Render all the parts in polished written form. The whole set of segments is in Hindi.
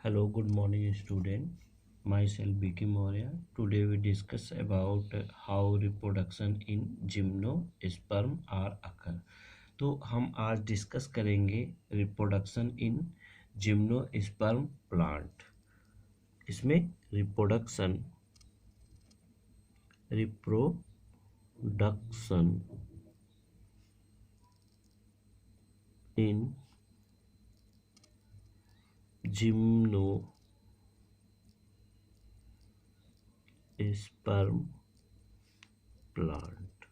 Hello, good morning, student. Myself BK Maurya. Today we discuss about how reproduction in gymnosperm are occur. तो हम आज डिस्कस करेंगे रिप्रोडक्शन इन जिम्नोस्पर्म प्लांट। इसमें रिप्रोडक्शन इन जिम्नोस्पर्म प्लांट।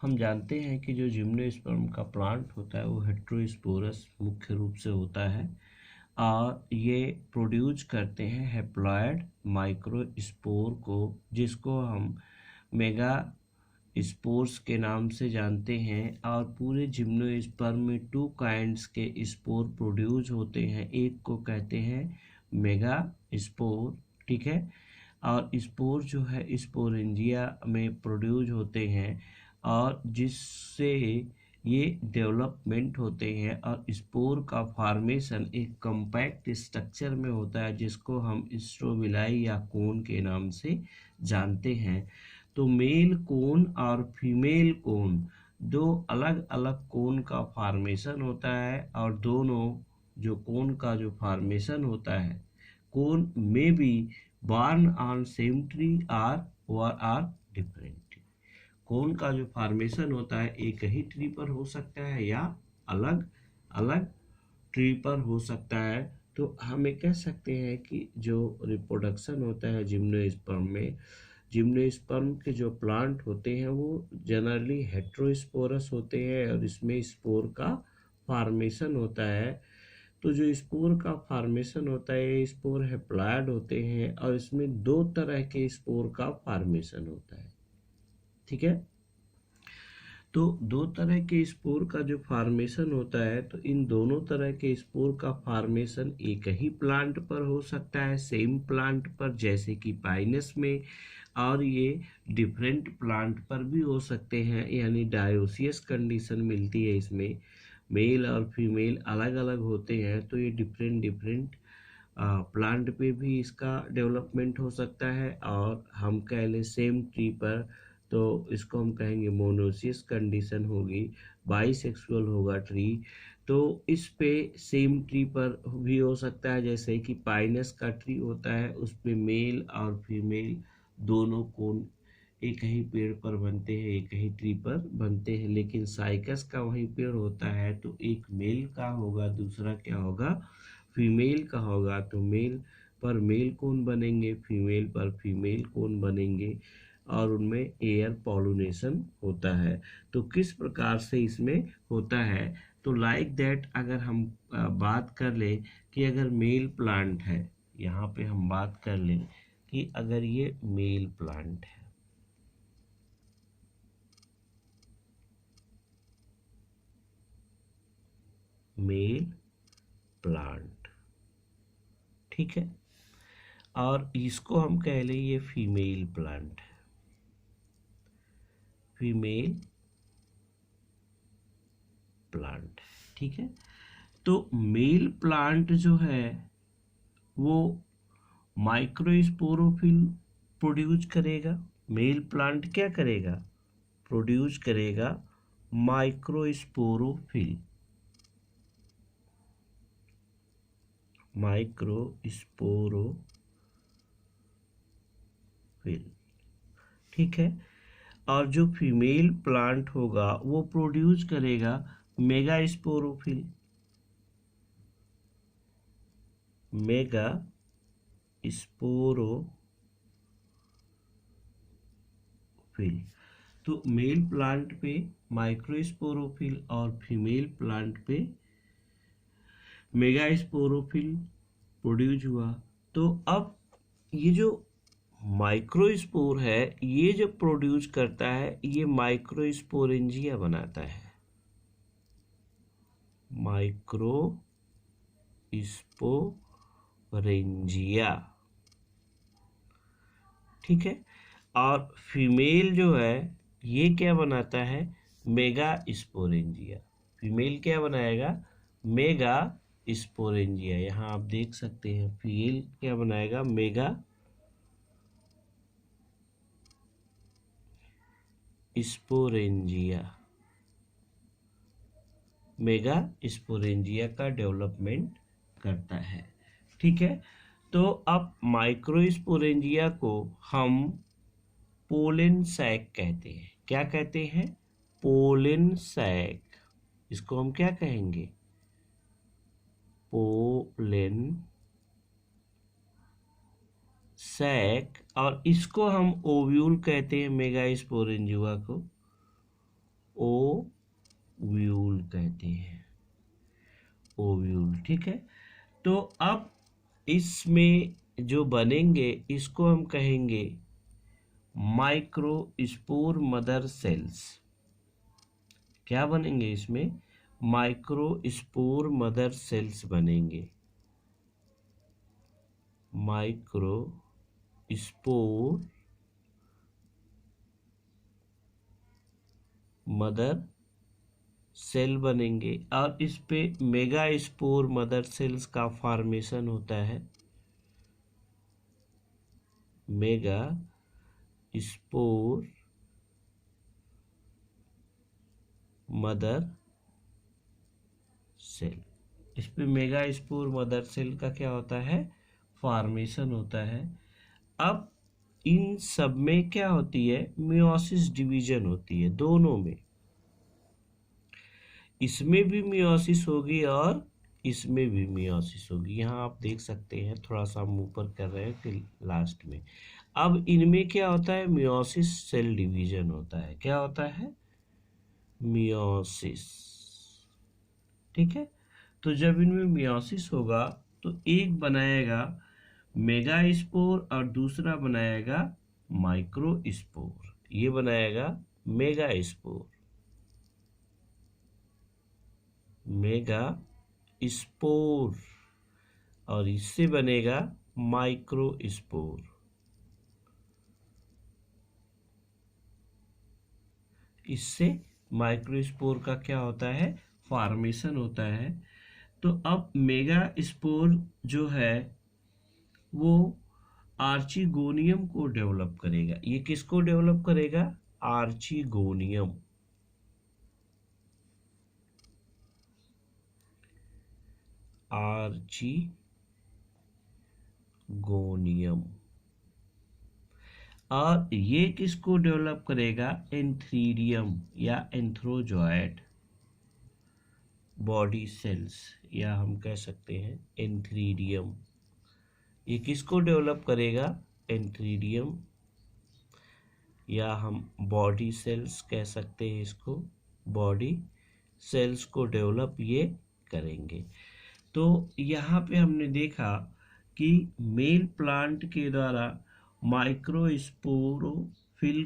हम जानते हैं कि जो जिम्नोस्पर्म का प्लांट होता है वो हेट्रोस्पोरस मुख्य रूप से होता है और ये प्रोड्यूस करते हैं हैप्लॉयड माइक्रोस्पोर को, जिसको हम मेगा स्पोर्स के नाम से जानते हैं। और पूरे जिम्नोस्पर्म में 2 काइंड्स के स्पोर प्रोड्यूस होते हैं। एक को कहते हैं मेगा स्पोर, ठीक है, और स्पोर जो है स्पोरेंजिया में प्रोड्यूस होते हैं और जिससे ये डेवलपमेंट होते हैं। और स्पोर का फॉर्मेशन एक कॉम्पैक्ट स्ट्रक्चर में होता है जिसको हम स्ट्रोबिलाई या कोन के नाम से जानते हैं। तो मेल कोन और फीमेल कोन दो अलग अलग कोन का फॉर्मेशन होता है और दोनों जो कोन का जो फॉर्मेशन होता है, कोन में be born on same tree or are different। Cone का जो फॉर्मेशन होता है एक ही ट्री पर हो सकता है या अलग अलग ट्री पर हो सकता है। तो हमें कह सकते हैं कि जो रिप्रोडक्शन होता है जिम्नोस्पर्म में, जिम्नोस्पर्म के जो प्लांट होते हैं वो जनरली हेट्रोस्पोरस होते हैं और इसमें स्पोर का फॉर्मेशन होता है। तो जो स्पोर का फॉर्मेशन होता है, स्पोर हैप्लॉयड होते हैं और इसमें 2 तरह के स्पोर का फॉर्मेशन होता है, ठीक है। तो 2 तरह के स्पोर का जो फॉर्मेशन होता है, तो इन दोनों तरह के स्पोर का फॉर्मेशन एक ही प्लांट पर हो सकता है, सेम प्लांट पर, जैसे कि पाइनस में, और ये डिफरेंट प्लांट पर भी हो सकते हैं, यानी डायोसियस कंडीशन मिलती है इसमें। मेल और फीमेल अलग अलग होते हैं तो ये डिफरेंट प्लांट पे भी इसका डेवलपमेंट हो सकता है। और हम कह लें सेम ट्री पर तो इसको हम कहेंगे मोनोसियस कंडीशन होगी, बाइसेक्सुअल होगा ट्री। तो इस पे सेम ट्री पर भी हो सकता है, जैसे कि पाइनस का ट्री होता है उस पे मेल और फीमेल दोनों कोन एक ही पेड़ पर बनते हैं, एक ही ट्री पर बनते हैं। लेकिन साइकस का वही पेड़ होता है तो एक मेल का होगा, दूसरा क्या होगा, फीमेल का होगा। तो मेल पर मेल कोन बनेंगे, फीमेल पर फीमेल कोन बनेंगे और उनमें एयर पॉलिनेशन होता है। तो किस प्रकार से इसमें होता है, तो लाइक दैट अगर हम बात कर लें कि अगर मेल प्लांट है, यहाँ पे हम बात कर लें कि अगर ये मेल प्लांट है, मेल प्लांट, ठीक है, और इसको हम कह लें ये फीमेल प्लांट है, फीमेल प्लांट, ठीक है। तो मेल प्लांट जो है वो माइक्रोस्पोरोफिल प्रोड्यूस करेगा। मेल प्लांट क्या करेगा, प्रोड्यूस करेगा माइक्रोस्पोरोफिल, माइक्रोस्पोरोफिल, ठीक है। और जो फीमेल प्लांट होगा वो प्रोड्यूस करेगा मेगास्पोरोफिल, मेगास्पोरोफिल। तो मेल प्लांट पे माइक्रोस्पोरोफिल और फीमेल प्लांट पे मेगास्पोरोफिल प्रोड्यूस हुआ। तो अब ये जो माइक्रोस्पोर है ये जो प्रोड्यूस करता है ये माइक्रोस्पोरेंजिया बनाता है, माइक्रोस्पोरेंजिया, ठीक है। और फीमेल जो है ये क्या बनाता है, मेगा स्पोरेंजिया। फीमेल क्या बनाएगा, मेगा स्पोरेंजिया। यहाँ आप देख सकते हैं फीमेल क्या बनाएगा, मेगा स्पोरेंजिया, मेगा स्पोरेंजिया का डेवलपमेंट करता है। ठीक है, तो अब माइक्रोस्पोरेंजिया को हम पोलन सैक कहते हैं। क्या कहते हैं, पोलन सैक। इसको हम क्या कहेंगे, पोलन सैक। और इसको हम ओव्यूल कहते हैं, मेगास्पोरेंजिया को ओव्यूल कहते हैं, ओव्यूल। ठीक है, तो अब इसमें जो बनेंगे इसको हम कहेंगे माइक्रोस्पोर मदर सेल्स। क्या बनेंगे इसमें, माइक्रोस्पोर मदर सेल्स बनेंगे, माइक्रोस्पोर मदर सेल बनेंगे। और इस पे मेगास्पोर मदर सेल्स का फॉर्मेशन होता है, मेगा स्पोर मदर सेल। इस पे मेगा स्पोर मदर सेल का क्या होता है, फॉर्मेशन होता है। अब इन सब में क्या होती है, मियोसिस डिवीजन होती है दोनों में, इसमें भी मियोसिस होगी और इसमें भी मियोसिस होगी। यहाँ आप देख सकते हैं, थोड़ा सा हम ऊपर कर रहे हैं कि लास्ट में। अब इनमें क्या होता है, मियोसिस सेल डिवीजन होता है। क्या होता है, मियोसिस। ठीक है, तो जब इनमें मियोसिस होगा तो एक बनाएगा मेगास्पोर और दूसरा बनाएगा माइक्रोस्पोर। ये बनाएगा मेगास्पोर, मेगास्पोर, और इससे बनेगा माइक्रोस्पोर। इससे माइक्रोस्पोर का क्या होता है, फॉर्मेशन होता है। तो अब मेगास्पोर जो है वो आर्चिगोनियम को डेवलप करेगा। ये किसको डेवलप करेगा, आर्चिगोनियम, आर्चिगोनियम। और ये किसको डेवलप करेगा, एंथ्रीडियम या एंथ्रोजॉयड बॉडी सेल्स, या हम कह सकते हैं एंथ्रीडियम। ये किसको डेवलप करेगा, एंथ्रीडियम, या हम बॉडी सेल्स कह सकते हैं इसको, बॉडी सेल्स को डेवलप ये करेंगे। तो यहाँ पे हमने देखा कि मेल प्लांट के द्वारा माइक्रोस्पोरोफिल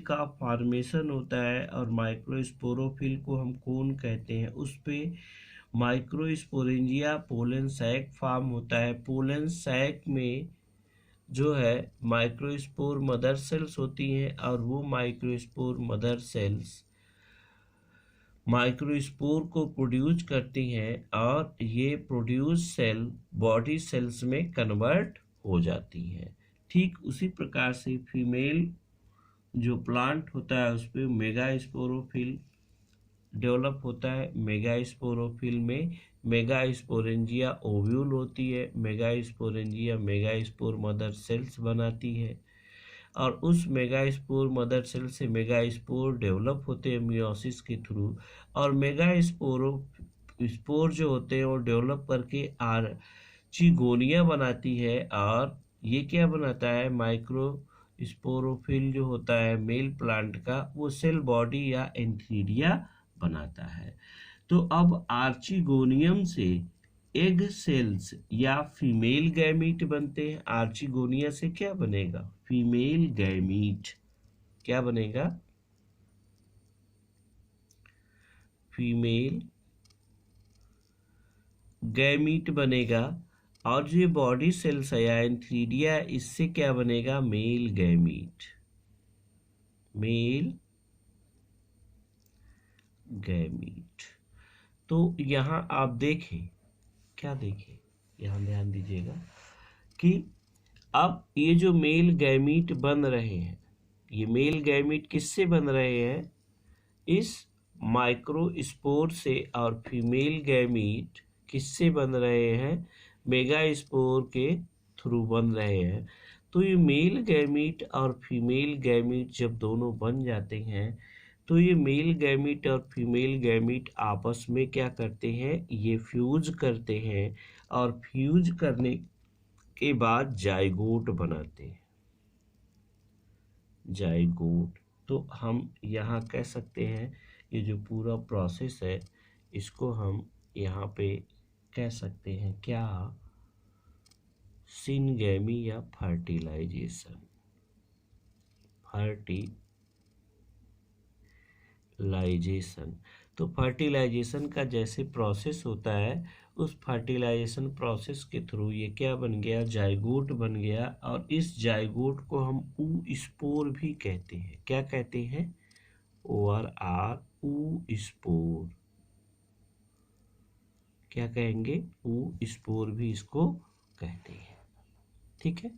का फॉर्मेशन होता है, और माइक्रोस्पोरोफिल को हम कौन कहते हैं, उस पे माइक्रोस्पोरेंजिया पोलन सैक फॉर्म होता है। पोलन सैक में जो है माइक्रोस्पोर मदर सेल्स होती हैं, और वो माइक्रोस्पोर मदर सेल्स माइक्रोस्पोर को प्रोड्यूस करती हैं, और ये प्रोड्यूस सेल बॉडी सेल्स में कन्वर्ट हो जाती हैं। ठीक उसी प्रकार से फीमेल जो प्लांट होता है उस पर मेगास्पोरोफिल डेवलप होता है। मेगास्पोरोफिल में मेगास्पोरेंजिया ओव्यूल होती है, मेगास्पोरेंजिया मेगास्पोर मदर सेल्स बनाती है, और उस मेगास्पोर मदर सेल से मेगास्पोर डेवलप होते हैं मियोसिस के थ्रू। और स्पोर जो होते हैं वो डेवलप करके आर्चिगोनिया बनाती है, और ये क्या बनाता है, माइक्रो स्पोरोफिल जो होता है मेल प्लांट का, वो सेल बॉडी या एंथीरिया बनाता है। तो अब आर्चिगोनियम से एग सेल्स या फीमेल गैमीट बनते हैं। आर्चिगोनिया से क्या बनेगा, फीमेल गैमीट। क्या बनेगा, फीमेल गैमीट बनेगा। और जो बॉडी सेल्स है या एंथीरिया, इससे क्या बनेगा, मेल गैमीट, मेल गैमीट। तो यहाँ आप देखें क्या देखिए, यहाँ ध्यान दीजिएगा कि अब ये जो मेल गैमीट बन रहे हैं, ये मेल गैमीट किससे बन रहे हैं? इस माइक्रोस्पोर से। और फीमेल गैमीट किससे बन रहे हैं? मेगास्पोर के थ्रू बन रहे हैं। तो ये मेल गैमीट और फीमेल गैमीट जब दोनों बन जाते हैं तो ये मेल गैमीट और फीमेल गैमीट आपस में क्या करते हैं? ये फ्यूज करते हैं और फ्यूज करने के बाद जाइगोट बनाते हैं। जाइगोट, तो हम यहाँ कह सकते हैं ये जो पूरा प्रोसेस है इसको हम यहाँ पे कह सकते हैं क्या? सिनगैमी या फर्टिलाइजेशन। तो फर्टिलाइजेशन का जैसे प्रोसेस होता है, उस फर्टिलाइजेशन प्रोसेस के थ्रू ये क्या बन गया? जाइगोट बन गया। और इस जाइगोट को हम ऊ-स्पोर भी कहते हैं। क्या कहते हैं? ORR, ऊ-स्पोर। क्या कहेंगे? ऊ-स्पोर भी इसको कहते हैं। ठीक है।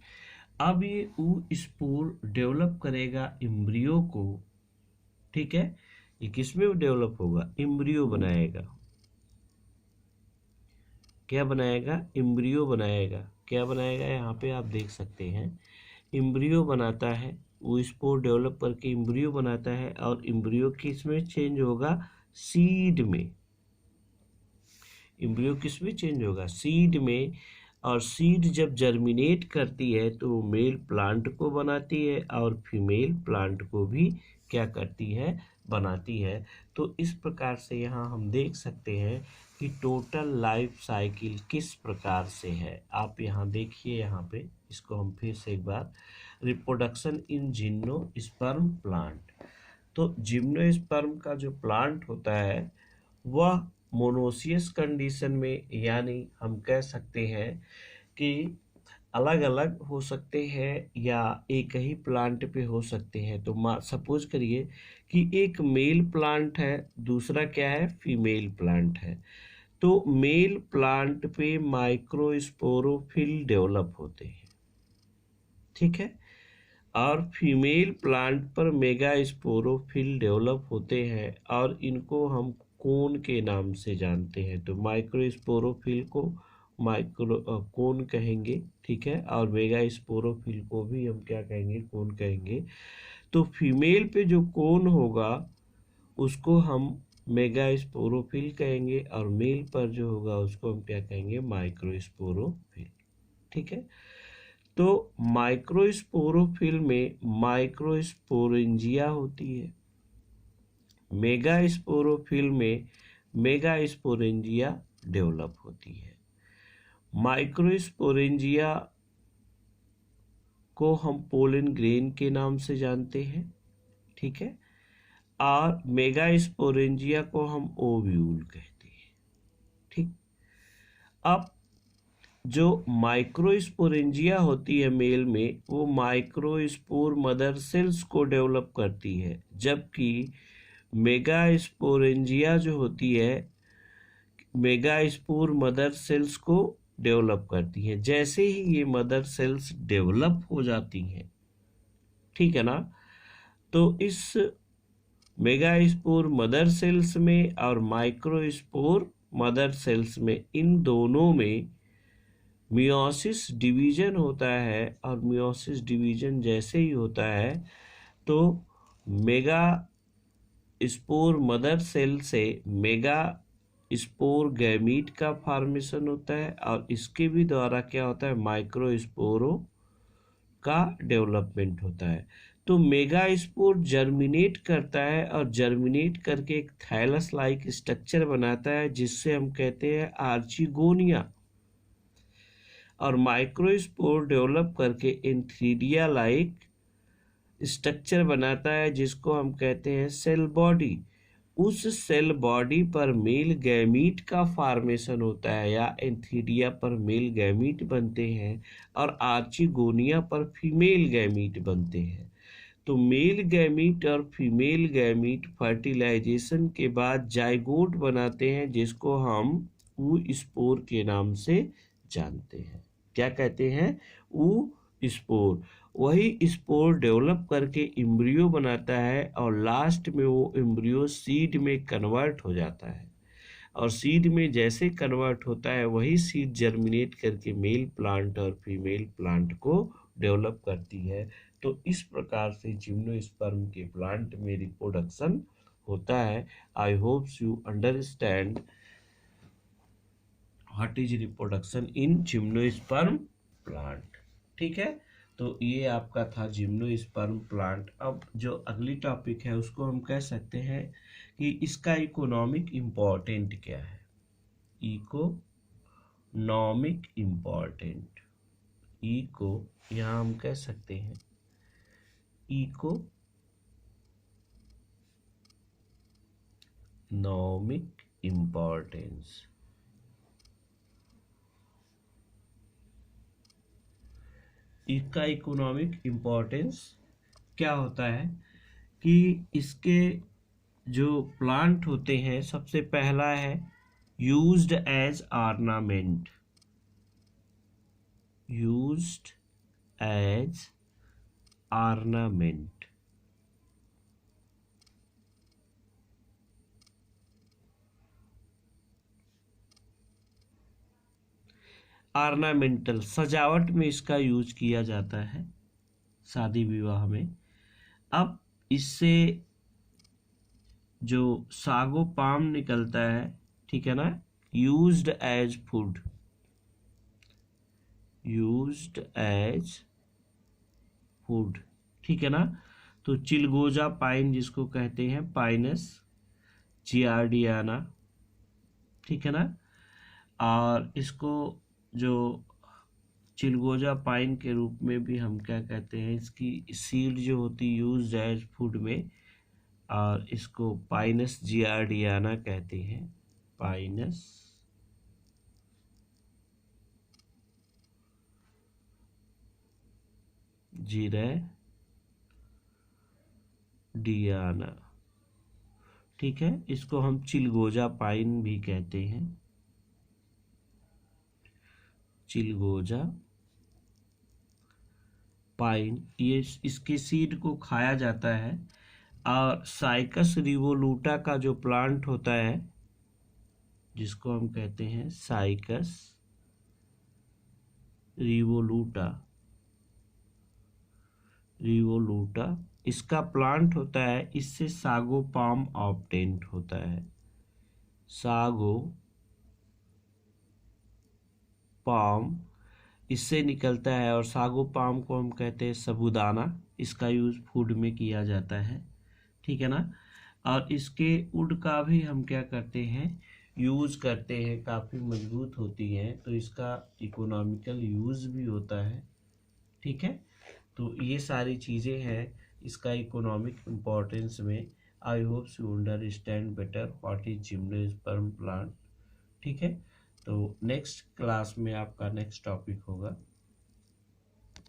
अब ये ऊ-स्पोर डेवलप करेगा एम्ब्रियो को। ठीक है, ये किस में डेवलप होगा? एम्ब्रियो बनाएगा। क्या बनाएगा? एम्ब्रियो बनाएगा। क्या बनाएगा? यहाँ पे आप देख सकते हैं एम्ब्रियो बनाता है। वो स्पोर डेवलप करके एम्ब्रियो बनाता है और एम्ब्रियो किस में चेंज होगा? सीड में। एम्ब्रियो किस में चेंज होगा? सीड में। और सीड जब जर्मिनेट करती है तो वो मेल प्लांट को बनाती है और फीमेल प्लांट को भी क्या करती है? बनाती है। तो इस प्रकार से यहाँ हम देख सकते हैं कि टोटल लाइफ साइकिल किस प्रकार से है। आप यहाँ देखिए, यहाँ पे इसको हम फिर से एक बार, रिप्रोडक्शन इन जिम्नोस्पर्म प्लांट। तो जिम्नोस्पर्म का जो प्लांट होता है वह मोनोसियस कंडीशन में, यानी हम कह सकते हैं कि अलग अलग हो सकते हैं या एक ही प्लांट पे हो सकते हैं। तो सपोज करिए कि एक मेल प्लांट है, दूसरा क्या है? फीमेल प्लांट है। तो मेल प्लांट पे माइक्रोस्पोरोफिल डेवलप होते हैं। ठीक है। और फीमेल प्लांट पर मेगास्पोरोफिल डेवलप होते हैं और इनको हम कोन के नाम से जानते हैं। तो माइक्रोस्पोरोफिल को कोन कहेंगे। ठीक है। और मेगास्पोरोफिल को भी हम क्या कहेंगे? कोन कहेंगे। तो फीमेल पे जो कोन होगा उसको हम मेगास्पोरोफिल कहेंगे और मेल पर जो होगा उसको हम क्या कहेंगे? माइक्रोस्पोरोफिल। ठीक है। तो माइक्रोस्पोरोफिल में माइक्रोस्पोरेंजिया होती है, मेगास्पोरोफिल में मेगास्पोरेंजिया डेवलप होती है। माइक्रोस्पोरेंजिया को हम पोलन ग्रेन के नाम से जानते हैं। ठीक है। और मेगास्पोरेंजिया को हम ओव्यूल कहते हैं। ठीक। अब जो माइक्रोस्पोरेंजिया होती है मेल में, वो माइक्रोस्पोर मदर सेल्स को डेवलप करती है, जबकि मेगास्पोरेंजिया जो होती है मेगास्पोर मदर सेल्स को डेवलप करती है। जैसे ही ये मदर सेल्स डेवलप हो जाती हैं, ठीक है ना, तो इस मेगास्पोर मदर सेल्स में और माइक्रोस्पोर मदर सेल्स में, इन दोनों में मियोसिस डिवीजन होता है। और मियोसिस डिवीजन जैसे ही होता है तो मेगा स्पोर मदर सेल से मेगा स्पोर गैमीट का फॉर्मेशन होता है और इसके भी द्वारा क्या होता है? माइक्रोस्पोरो का डेवलपमेंट होता है। तो मेगा स्पोर जर्मिनेट करता है और जर्मिनेट करके एक थैलस लाइक स्ट्रक्चर बनाता है जिससे हम कहते हैं आर्चिगोनिया। और माइक्रोस्पोर डेवलप करके एंथीरिया लाइक स्ट्रक्चर बनाता है जिसको हम कहते हैं सेल बॉडी। उस सेल बॉडी पर मेल गैमीट का फॉर्मेशन होता है या एंथीरिया पर मेल गैमीट बनते हैं और आर्चिगोनिया पर फीमेल गैमीट बनते हैं। तो मेल गैमीट और फीमेल गैमीट फर्टिलाइजेशन के बाद जाइगोट बनाते हैं जिसको हम ऊ स्पोर के नाम से जानते हैं। क्या कहते हैं? ऊ स्पोर। वही स्पोर डेवलप करके एम्ब्रियो बनाता है और लास्ट में वो एम्ब्रियो सीड में कन्वर्ट हो जाता है, और सीड में जैसे कन्वर्ट होता है वही सीड जर्मिनेट करके मेल प्लांट और फीमेल प्लांट को डेवलप करती है। तो इस प्रकार से जिम्नोस्पर्म के प्लांट में रिप्रोडक्शन होता है। I hope you understand what is reproduction in gymnosperm plant. ठीक है, तो ये आपका था जिम्नोस्पर्म प्लांट। अब जो अगली टॉपिक है उसको हम कह सकते हैं कि इसका इकोनॉमिक इम्पोर्टेंट क्या है। इकोनॉमिक इम्पोर्टेंट, इको यहाँ हम कह सकते हैं इकोनॉमिक इम्पोर्टेंस। इसका इकोनॉमिक इम्पोर्टेंस क्या होता है कि इसके जो प्लांट होते हैं, सबसे पहला है used as ornament, used as ornament. Ornamental, सजावट में इसका यूज किया जाता है शादी विवाह में। अब इससे जो सागो पाम निकलता है, ठीक है ना, used as food, used as food, ठीक है ना। तो चिलगोजा पाइन जिसको कहते हैं, पाइनस जियार्डियाना, ठीक है ना। और इसको जो चिलगोजा पाइन के रूप में भी हम क्या कहते हैं, इसकी सीड जो होती यूज एज फूड में, और इसको पाइनस जियार्डियाना कहते हैं, पाइनस जियार्डियाना, ठीक है। इसको हम चिलगोजा पाइन भी कहते हैं, चिलगोजा पाइन। ये इसके सीड को खाया जाता है। और साइकस रिवोलूटा का जो प्लांट होता है, जिसको हम कहते हैं साइकस रिवोलूटा, रिवोलूटा, इसका प्लांट होता है, इससे सागो पाम ऑब्टेन्ड होता है, सागो पाम इससे निकलता है। और सागो पाम को हम कहते हैं साबूदाना, इसका यूज फूड में किया जाता है, ठीक है ना। और इसके वुड का भी हम क्या करते हैं, यूज करते हैं, काफ़ी मजबूत होती है, तो इसका इकोनॉमिकल यूज भी होता है, ठीक है। तो ये सारी चीज़ें हैं इसका इकोनॉमिक इम्पोर्टेंस में। I hope you understand better what is gymnosperm plant, ठीक है। तो नेक्स्ट क्लास में आपका नेक्स्ट टॉपिक होगा